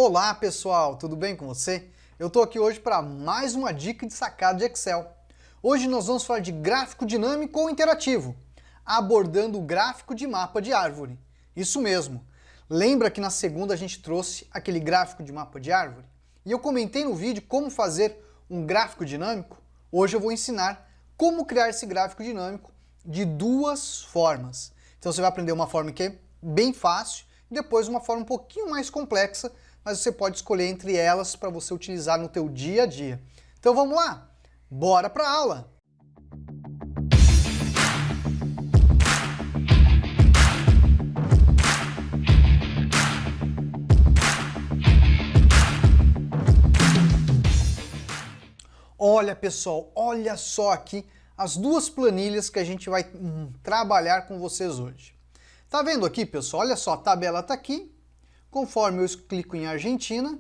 Olá pessoal, tudo bem com você? Eu estou aqui hoje para mais uma dica de sacada de Excel. Hoje nós vamos falar de gráfico dinâmico ou interativo, abordando o gráfico de mapa de árvore. Isso mesmo, lembra que na segunda a gente trouxe aquele gráfico de mapa de árvore? E eu comentei no vídeo como fazer um gráfico dinâmico? Hoje eu vou ensinar como criar esse gráfico dinâmico de duas formas. Então você vai aprender uma forma que é bem fácil e depois uma forma um pouquinho mais complexa, mas você pode escolher entre elas para você utilizar no teu dia a dia. Então vamos lá? Bora para a aula! Olha pessoal, olha só aqui as duas planilhas que a gente vai trabalhar com vocês hoje. Tá vendo aqui pessoal? Olha só, a tabela está aqui. Conforme eu clico em Argentina,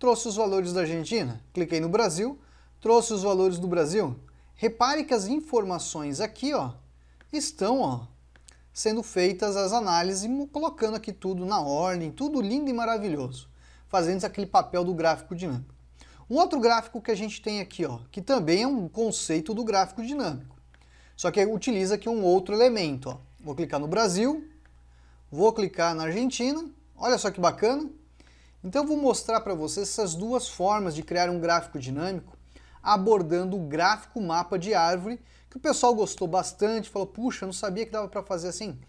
trouxe os valores da Argentina. Cliquei no Brasil, trouxe os valores do Brasil. Repare que as informações aqui estão sendo feitas as análises, colocando aqui tudo na ordem, tudo lindo e maravilhoso, fazendo aquele papel do gráfico dinâmico. Um outro gráfico que a gente tem aqui, que também é um conceito do gráfico dinâmico, só que utiliza aqui um outro elemento. Vou clicar no Brasil, vou clicar na Argentina. Olha só que bacana! Então eu vou mostrar para vocês essas duas formas de criar um gráfico dinâmico, abordando o gráfico mapa de árvore, que o pessoal gostou bastante, falou, puxa, eu não sabia que dava para fazer assim.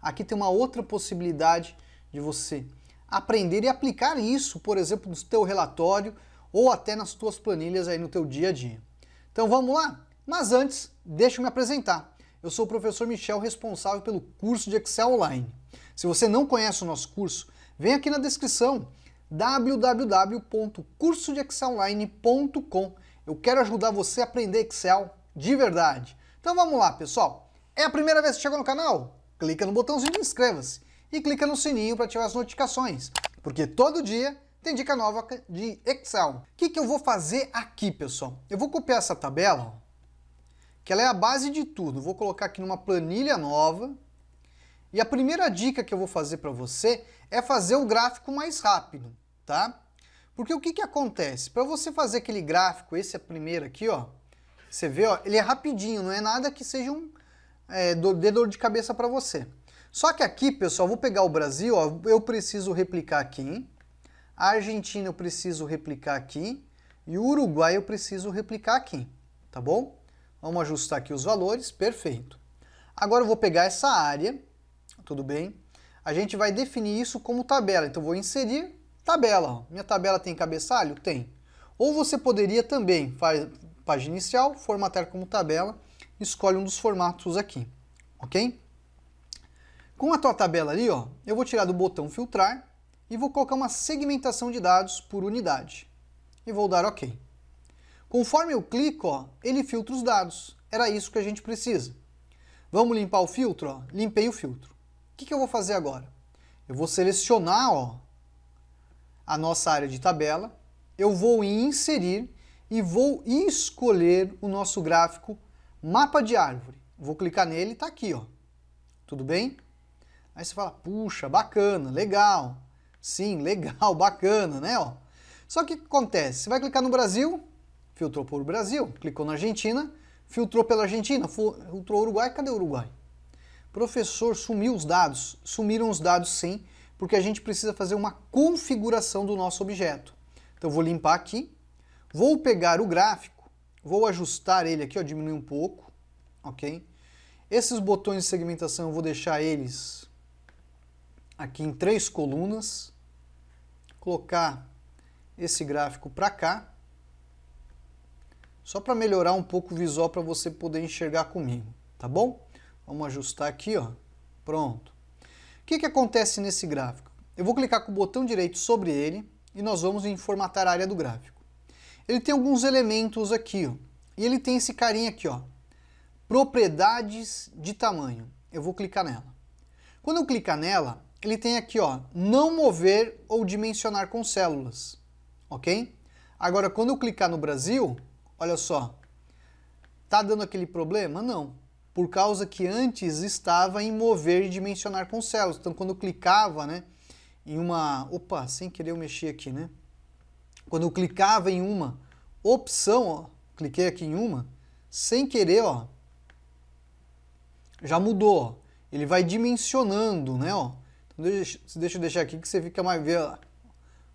Aqui tem uma outra possibilidade de você aprender e aplicar isso, por exemplo, no teu relatório ou até nas tuas planilhas aí no teu dia a dia. Então vamos lá? Mas antes, deixa eu me apresentar. Eu sou o professor Michel, responsável pelo curso de Excel Online. Se você não conhece o nosso curso, vem aqui na descrição, www.cursodeexcelonline.com. Eu quero ajudar você a aprender Excel de verdade. Então vamos lá, pessoal. É a primeira vez que chegou no canal? Clica no botãozinho de inscreva-se e clica no sininho para ativar as notificações, porque todo dia tem dica nova de Excel. O que eu vou fazer aqui, pessoal? Eu vou copiar essa tabela, que ela é a base de tudo. Vou colocar aqui numa planilha nova. E a primeira dica que eu vou fazer para você é fazer o gráfico mais rápido, tá? Porque o que acontece? Para você fazer aquele gráfico, esse é o primeiro aqui, você vê, ele é rapidinho, não é nada que seja dê dor de cabeça para você. Só que aqui, pessoal, vou pegar o Brasil, eu preciso replicar aqui, a Argentina eu preciso replicar aqui, e o Uruguai eu preciso replicar aqui, tá bom? Vamos ajustar aqui os valores, perfeito. Agora eu vou pegar essa área, tudo bem? A gente vai definir isso como tabela, então vou inserir tabela. Minha tabela tem cabeçalho? Tem. Ou você poderia também, página inicial, formatar como tabela, escolhe um dos formatos aqui, ok? Com a tua tabela ali, eu vou tirar do botão filtrar e vou colocar uma segmentação de dados por unidade. E vou dar OK. Conforme eu clico, ele filtra os dados. Era isso que a gente precisa. Vamos limpar o filtro? Limpei o filtro. O que eu vou fazer agora? Eu vou selecionar a nossa área de tabela, eu vou inserir e vou escolher o nosso gráfico mapa de árvore. Vou clicar nele e está aqui, Tudo bem? Aí você fala, puxa, bacana, legal. Sim, legal, bacana, né? Só que o que acontece? Você vai clicar no Brasil, filtrou por Brasil, clicou na Argentina, filtrou pela Argentina, filtrou Uruguai, cadê o Uruguai? Professor, sumiu os dados. Sumiram os dados sim, porque a gente precisa fazer uma configuração do nosso objeto. Então eu vou limpar aqui, vou pegar o gráfico, vou ajustar ele aqui, diminuir um pouco, ok? Esses botões de segmentação eu vou deixar eles aqui em 3 colunas, colocar esse gráfico para cá, só para melhorar um pouco o visual para você poder enxergar comigo, tá bom? Vamos ajustar aqui, pronto. O que acontece nesse gráfico? Eu vou clicar com o botão direito sobre ele e nós vamos em formatar a área do gráfico. Ele tem alguns elementos aqui, e ele tem esse carinha aqui, propriedades de tamanho. Eu vou clicar nela. Quando eu clicar nela, ele tem aqui, não mover ou dimensionar com células, ok? Agora, quando eu clicar no Brasil, olha só, tá dando aquele problema? Não. Por causa que antes estava em mover e dimensionar com células. Então, quando eu clicava, em uma... Opa, sem querer eu mexi aqui, né? Quando eu clicava em uma opção, ó, cliquei aqui em uma, sem querer, ó, já mudou, ó. Ele vai dimensionando, né, ó. Então deixa eu deixar aqui que você fica mais ver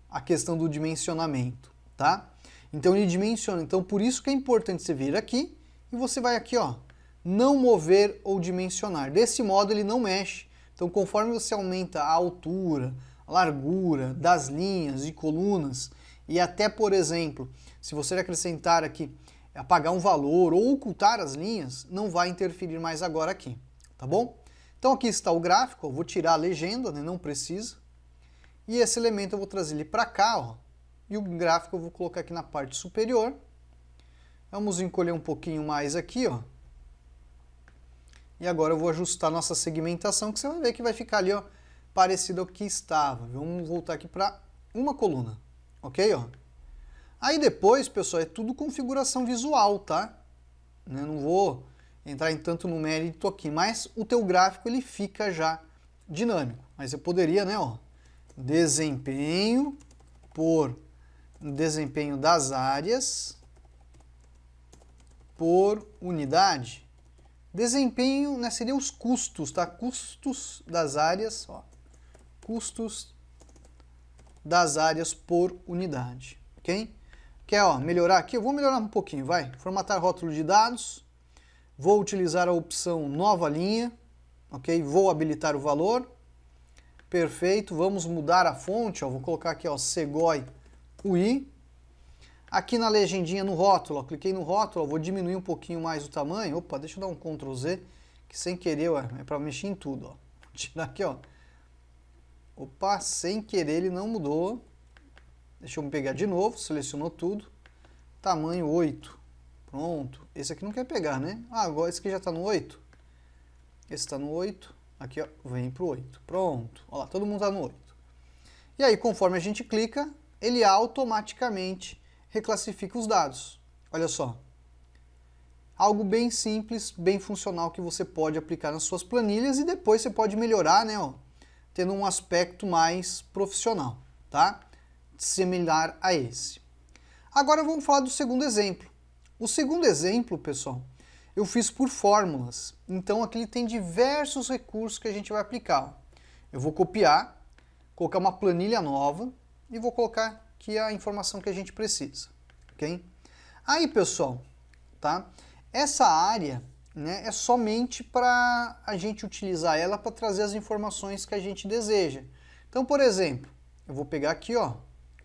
a questão do dimensionamento, tá? Então ele dimensiona. Então por isso que é importante você vir aqui e você vai aqui, ó, não mover ou dimensionar. Desse modo ele não mexe. Então conforme você aumenta a altura, a largura das linhas e colunas e até, por exemplo, se você acrescentar aqui, apagar um valor ou ocultar as linhas, não vai interferir mais agora aqui, tá bom? Então aqui está o gráfico, eu vou tirar a legenda, né, não precisa. E esse elemento eu vou trazer ele para cá, ó, e o gráfico eu vou colocar aqui na parte superior. Vamos encolher um pouquinho mais aqui, ó. E agora eu vou ajustar nossa segmentação, que você vai ver que vai ficar ali, ó, parecido ao que estava. Vamos voltar aqui para uma coluna, ok, ó? Aí depois, pessoal, é tudo configuração visual, tá? Não vou entrar em tanto no mérito aqui, mas o teu gráfico ele fica já dinâmico. Mas eu poderia, né, ó, desempenho por desempenho das áreas por unidade. Desempenho, né, seria os custos, tá? Custos das áreas, ó. Custos das áreas por unidade, ok? Quer, ó, melhorar aqui? Eu vou melhorar um pouquinho, vai. Formatar rótulo de dados. Vou utilizar a opção nova linha, ok? Vou habilitar o valor. Perfeito. Vamos mudar a fonte, ó. Vou colocar aqui, ó, Segoy UI. Aqui na legendinha, no rótulo, ó, cliquei no rótulo, ó, vou diminuir um pouquinho mais o tamanho. Opa, deixa eu dar um Ctrl Z, que sem querer, ó, é para mexer em tudo, ó. Vou tirar aqui, ó. Opa, sem querer ele não mudou. Deixa eu me pegar de novo, selecionou tudo. Tamanho 8. Pronto. Esse aqui não quer pegar, né? Ah, agora esse aqui já está no 8. Esse está no 8. Aqui, ó, vem para o 8. Pronto. Olha lá, todo mundo está no 8. E aí, conforme a gente clica, ele automaticamente reclassifica os dados. Olha só. Algo bem simples, bem funcional que você pode aplicar nas suas planilhas e depois você pode melhorar, né, ó, tendo um aspecto mais profissional, tá? Similar a esse. Agora vamos falar do segundo exemplo. O segundo exemplo, pessoal, eu fiz por fórmulas. Então aqui ele tem diversos recursos que a gente vai aplicar. Ó. Eu vou copiar, colocar uma planilha nova e vou colocar aqui a informação que a gente precisa, ok? Aí, pessoal, tá? Essa área, né, é somente para a gente utilizar ela para trazer as informações que a gente deseja. Então, por exemplo, eu vou pegar aqui, ó,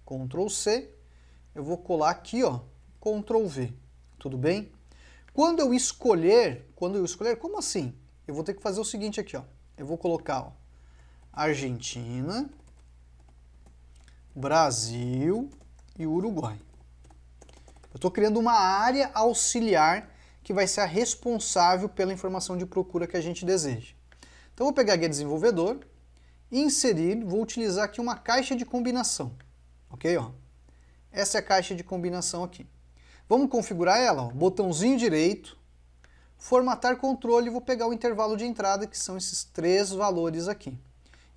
Ctrl C, eu vou colar aqui, ó, Ctrl V, tudo bem? Quando eu escolher, como assim? Eu vou ter que fazer o seguinte aqui, ó, eu vou colocar, ó, Argentina, Brasil e Uruguai. Eu estou criando uma área auxiliar que vai ser a responsável pela informação de procura que a gente deseja. Então eu vou pegar aqui desenvolvedor, inserir, vou utilizar aqui uma caixa de combinação. Ok? Ó. Essa é a caixa de combinação aqui. Vamos configurar ela, ó. Botãozinho direito, formatar controle, vou pegar o intervalo de entrada, que são esses 3 valores aqui.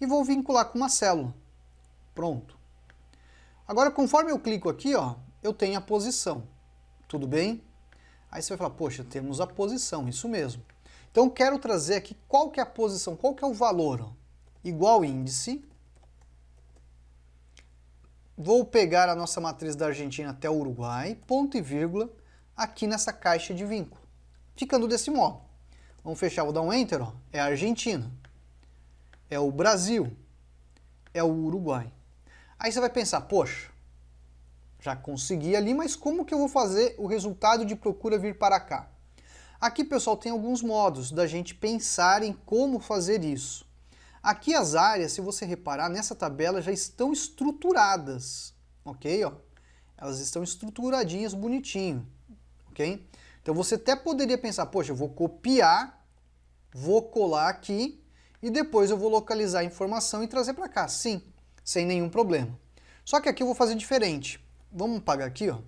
E vou vincular com uma célula. Pronto. Agora, conforme eu clico aqui, ó, eu tenho a posição. Tudo bem? Aí você vai falar, poxa, temos a posição, isso mesmo. Então, eu quero trazer aqui qual que é a posição, qual que é o valor. Ó. Igual índice. Vou pegar a nossa matriz da Argentina até o Uruguai, ponto e vírgula, aqui nessa caixa de vínculo. Ficando desse modo. Vamos fechar, vou dar um Enter, ó. É a Argentina. É o Brasil. É o Uruguai. Aí você vai pensar, poxa, já consegui ali, mas como que eu vou fazer o resultado de procura vir para cá? Aqui, pessoal, tem alguns modos da gente pensar em como fazer isso. Aqui as áreas, se você reparar, nessa tabela já estão estruturadas, ok? Ó, elas estão estruturadinhas, bonitinho, ok? Então você até poderia pensar, poxa, eu vou copiar, vou colar aqui e depois eu vou localizar a informação e trazer para cá. Sim, sem nenhum problema. Só que aqui eu vou fazer diferente. Vamos apagar aqui, ó.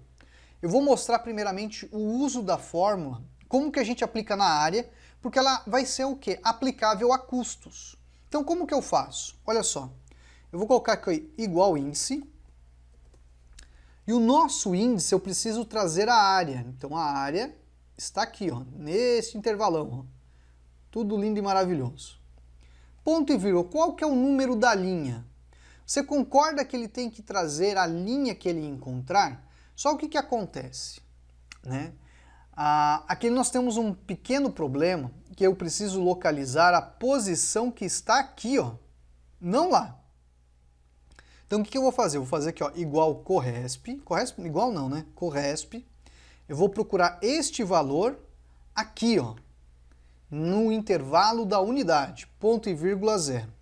Eu vou mostrar primeiramente o uso da fórmula, como que a gente aplica na área, porque ela vai ser o quê? Aplicável a custos. Então como que eu faço? Olha só, Eu vou colocar aqui igual índice. E o nosso índice eu preciso trazer a área. Então a área está aqui, ó, nesse intervalão. Ó. Tudo lindo e maravilhoso. Ponto e vírgula, qual que é o número da linha? Você concorda que ele tem que trazer a linha que ele encontrar? Só o que acontece? Né? Aqui nós temos um pequeno problema, que eu preciso localizar a posição que está aqui, ó, não lá. Então o que eu vou fazer? Eu vou fazer aqui, ó, igual corresp, igual não, né? Corresp. Eu vou procurar este valor aqui, ó, no intervalo da unidade, ponto e vírgula 0.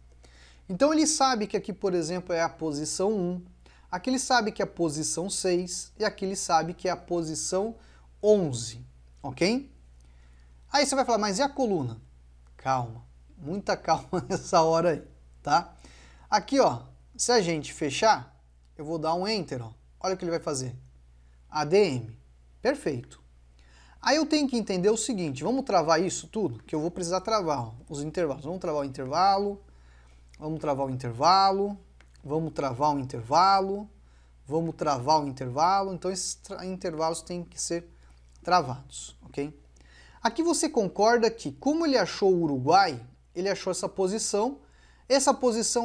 Então ele sabe que aqui, por exemplo, é a posição 1, aqui ele sabe que é a posição 6 e aqui ele sabe que é a posição 11, ok? Aí você vai falar, mas e a coluna? Calma, muita calma nessa hora aí, tá? Aqui, ó, se a gente fechar, eu vou dar um Enter, ó. Olha o que ele vai fazer. ADM. Perfeito. Aí eu tenho que entender o seguinte, vamos travar isso tudo? Que eu vou precisar travar, ó, os intervalos. Vamos travar o intervalo, vamos travar o intervalo, vamos travar o intervalo, vamos travar o intervalo. Então esses intervalos têm que ser travados, ok? Aqui você concorda que, como ele achou o Uruguai, ele achou essa posição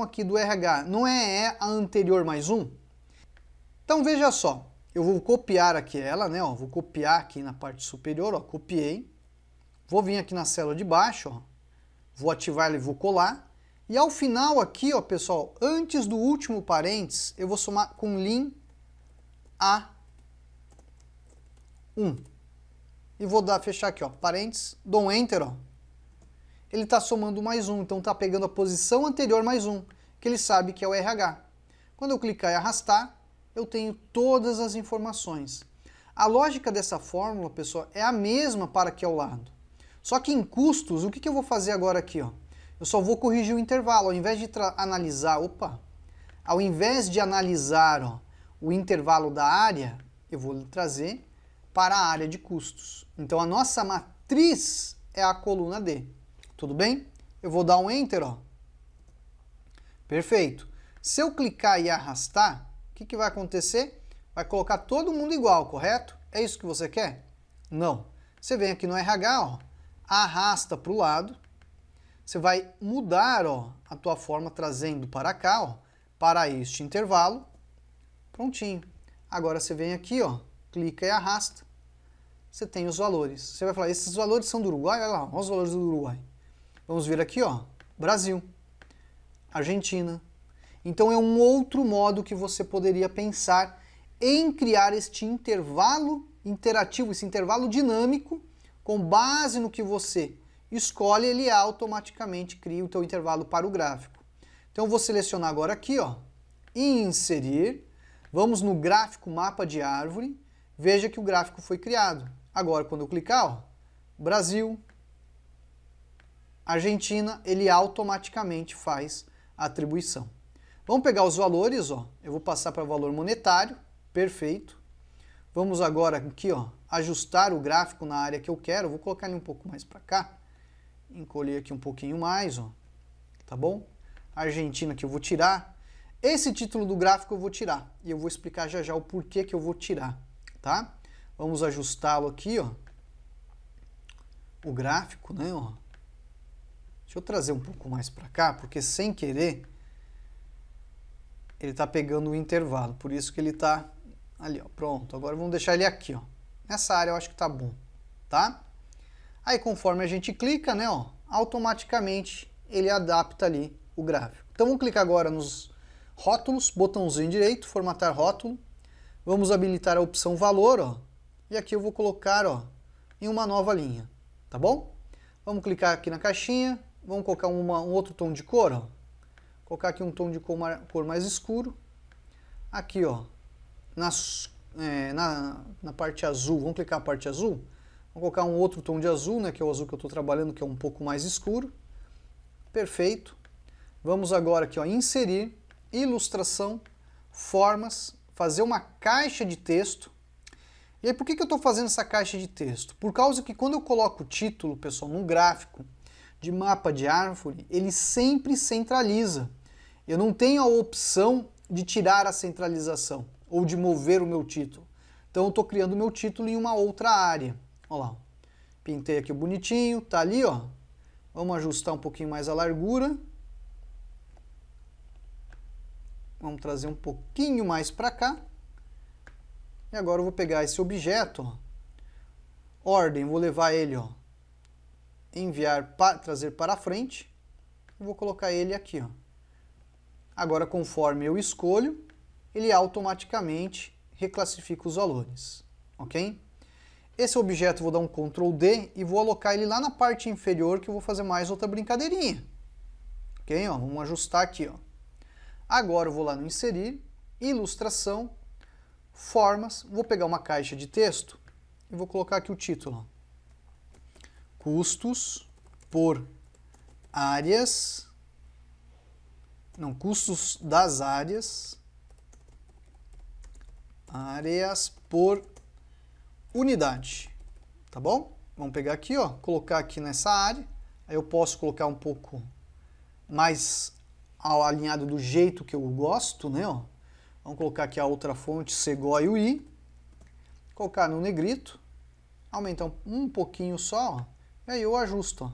aqui do RH não é a anterior mais 1? Então veja só, eu vou copiar aqui ela, né, ó, vou copiar aqui na parte superior, ó, copiei, vou vir aqui na célula de baixo, ó, vou ativar ela e vou colar, e ao final aqui, ó, pessoal, antes do último parênteses, eu vou somar com lin A1. E vou fechar aqui, ó, parênteses, dou um Enter, ó. Ele está somando mais 1, então está pegando a posição anterior mais 1, que ele sabe que é o RH. Quando eu clicar e arrastar, eu tenho todas as informações. A lógica dessa fórmula, pessoal, é a mesma para aqui ao lado. Só que em custos, o que eu vou fazer agora aqui, ó? Eu só vou corrigir o intervalo, ao invés de analisar, ao invés de analisar, ó, o intervalo da área, eu vou trazer para a área de custos. Então a nossa matriz é a coluna D. Tudo bem? Eu vou dar um Enter, ó. Perfeito. Se eu clicar e arrastar, o que vai acontecer? Vai colocar todo mundo igual, correto? É isso que você quer? Não. Você vem aqui no RH, ó, arrasta para o lado, você vai mudar, ó, a tua forma trazendo para cá, ó, para este intervalo. Prontinho. Agora você vem aqui, ó, clica e arrasta. Você tem os valores. Você vai falar, esses valores são do Uruguai? Olha lá, olha os valores do Uruguai. Vamos ver aqui, ó, Brasil, Argentina. Então é um outro modo que você poderia pensar em criar este intervalo interativo, esse intervalo dinâmico, com base no que você escolhe, ele automaticamente cria o teu intervalo para o gráfico. Então eu vou selecionar agora aqui, ó, e inserir. Vamos no gráfico mapa de árvore. Veja que o gráfico foi criado. Agora, quando eu clicar, ó, Brasil, Argentina, ele automaticamente faz a atribuição. Vamos pegar os valores, ó. Eu vou passar para o valor monetário. Perfeito. Vamos agora aqui, ó, ajustar o gráfico na área que eu quero. Eu vou colocar ele um pouco mais para cá. Encolher aqui um pouquinho mais, ó. Tá bom? Argentina que eu vou tirar. Esse título do gráfico eu vou tirar. E eu vou explicar já já o porquê que eu vou tirar, tá? Vamos ajustá-lo aqui, ó. O gráfico, né, ó. Deixa eu trazer um pouco mais para cá, porque sem querer ele tá pegando o intervalo, por isso que ele tá ali, ó. Pronto, agora vamos deixar ele aqui, ó. Nessa área eu acho que tá bom, tá? Aí conforme a gente clica, né, ó, automaticamente ele adapta ali o gráfico. Então vamos clicar agora nos rótulos, botãozinho direito, formatar rótulo. Vamos habilitar a opção valor, ó. E aqui eu vou colocar, ó, em uma nova linha, tá bom? Vamos clicar aqui na caixinha, vamos colocar um outro tom de cor, ó. Colocar aqui um tom de cor mais escuro. Aqui, ó, na parte azul, vamos clicar na parte azul. Vamos colocar um outro tom de azul, né, que é o azul que eu estou trabalhando, que é um pouco mais escuro. Perfeito. Vamos agora aqui, ó, inserir, ilustração, formas, fazer uma caixa de texto. E aí, por que eu estou fazendo essa caixa de texto? Por causa que quando eu coloco o título, pessoal, num gráfico de mapa de árvore, ele sempre centraliza. Eu não tenho a opção de tirar a centralização ou de mover o meu título. Então eu estou criando o meu título em uma outra área. Olha lá, pintei aqui bonitinho, tá ali, ó. Vamos ajustar um pouquinho mais a largura. Vamos trazer um pouquinho mais para cá. E agora eu vou pegar esse objeto, ó, ordem, vou levar ele, ó, enviar, trazer para frente. E vou colocar ele aqui, ó. Agora, conforme eu escolho, ele automaticamente reclassifica os valores, ok? Esse objeto eu vou dar um Ctrl D e vou alocar ele lá na parte inferior, que eu vou fazer mais outra brincadeirinha. Ok? Ó, vamos ajustar aqui, ó. Agora eu vou lá no Inserir, Ilustração, Formas, vou pegar uma caixa de texto e vou colocar aqui o título. Custos por áreas, não, custos das áreas por unidade, tá bom? Vamos pegar aqui, ó, colocar aqui nessa área, aí eu posso colocar um pouco mais alinhado do jeito que eu gosto, né, ó. Vamos colocar aqui a outra fonte, Segoy UI, colocar no negrito, aumentar um pouquinho só, ó, e aí eu ajusto, ó,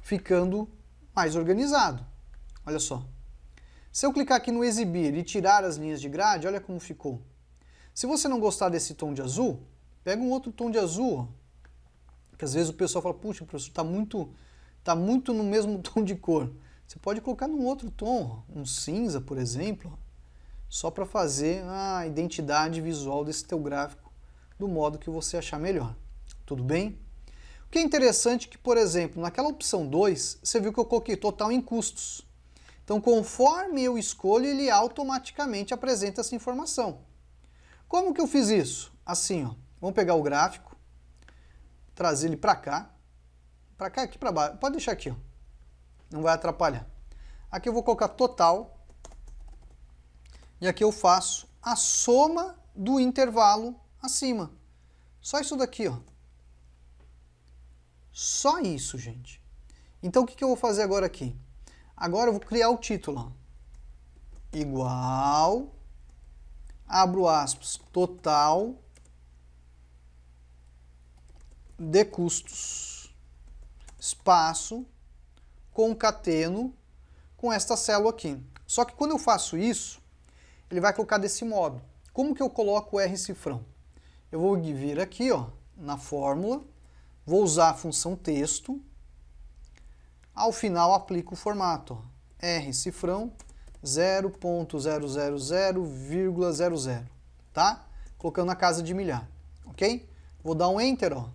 ficando mais organizado. Olha só. Se eu clicar aqui no exibir e tirar as linhas de grade, olha como ficou. Se você não gostar desse tom de azul, pega um outro tom de azul, ó, que às vezes o pessoal fala, puxa, professor, tá muito no mesmo tom de cor. Você pode colocar num outro tom, ó, um cinza, por exemplo, ó, só para fazer a identidade visual desse teu gráfico do modo que você achar melhor. Tudo bem? O que é interessante é que, por exemplo, naquela opção 2, você viu que eu coloquei total em custos. Então, conforme eu escolho, ele automaticamente apresenta essa informação. Como que eu fiz isso? Assim, ó. Vamos pegar o gráfico, trazer ele para cá, aqui para baixo. Pode deixar aqui, ó. Não vai atrapalhar. Aqui eu vou colocar total. E aqui eu faço a soma do intervalo acima. Só isso daqui, ó. Só isso, gente. Então, o que eu vou fazer agora aqui? Agora eu vou criar o título, ó. Igual, abro aspas, total de custos, espaço, concateno com esta célula aqui. Só que quando eu faço isso, ele vai colocar desse modo. Como que eu coloco o R cifrão? Eu vou vir aqui, ó, na fórmula, vou usar a função texto, ao final aplico o formato, ó, R cifrão 0.000,00, tá? Colocando na casa de milhar, ok? Vou dar um Enter, ó.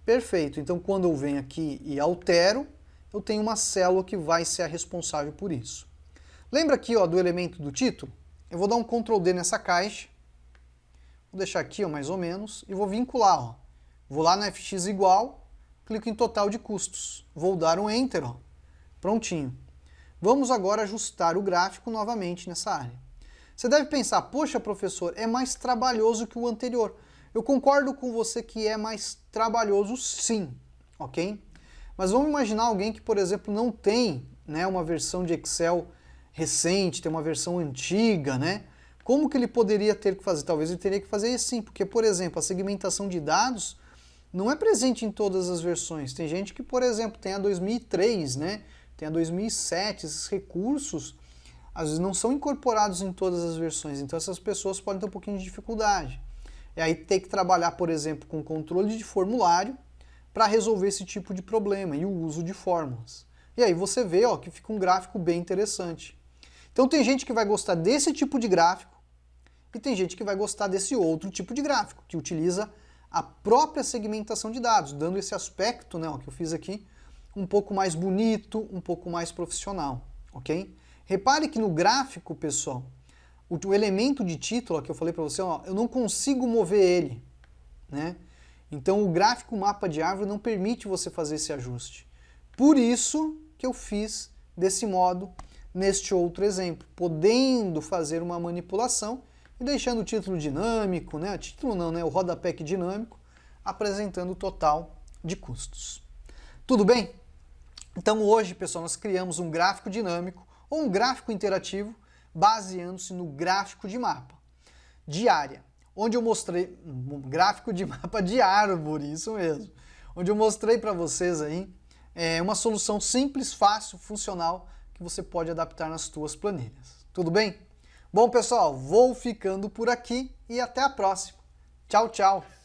Perfeito, então quando eu venho aqui e altero, eu tenho uma célula que vai ser a responsável por isso. Lembra aqui, ó, do elemento do título? Eu vou dar um Ctrl D nessa caixa, vou deixar aqui, ó, mais ou menos, e vou vincular, ó. Vou lá no FX igual, clico em total de custos, vou dar um Enter, ó. Prontinho. Vamos agora ajustar o gráfico novamente nessa área. Você deve pensar, poxa, professor, é mais trabalhoso que o anterior. Eu concordo com você que é mais trabalhoso sim, ok? Mas vamos imaginar alguém que, por exemplo, não tem, né, uma versão de Excel recente, tem uma versão antiga, né? Como que ele poderia ter que fazer? Talvez ele teria que fazer assim, porque, por exemplo, a segmentação de dados não é presente em todas as versões. Tem gente que, por exemplo, tem a 2003, né? Tem a 2007, esses recursos às vezes não são incorporados em todas as versões, então essas pessoas podem ter um pouquinho de dificuldade. E aí tem que trabalhar, por exemplo, com controle de formulário para resolver esse tipo de problema e o uso de fórmulas. E aí você vê, ó, que fica um gráfico bem interessante. Então tem gente que vai gostar desse tipo de gráfico e tem gente que vai gostar desse outro tipo de gráfico, que utiliza a própria segmentação de dados, dando esse aspecto, né, ó, que eu fiz aqui, um pouco mais bonito, um pouco mais profissional, ok? Repare que no gráfico, pessoal, o elemento de título, ó, que eu falei para você, ó, eu não consigo mover ele, né? Então o gráfico mapa de árvore não permite você fazer esse ajuste. Por isso que eu fiz desse modo neste outro exemplo, podendo fazer uma manipulação e deixando o título dinâmico, né? Título não, né? O rodapé dinâmico, apresentando o total de custos. Tudo bem? Então hoje, pessoal, nós criamos um gráfico dinâmico ou um gráfico interativo baseando-se no gráfico de mapa de área, onde eu mostrei um gráfico de mapa de árvore, isso mesmo, onde eu mostrei para vocês aí uma solução simples, fácil, funcional que você pode adaptar nas suas planilhas. Tudo bem? Bom, pessoal, vou ficando por aqui e até a próxima. Tchau, tchau!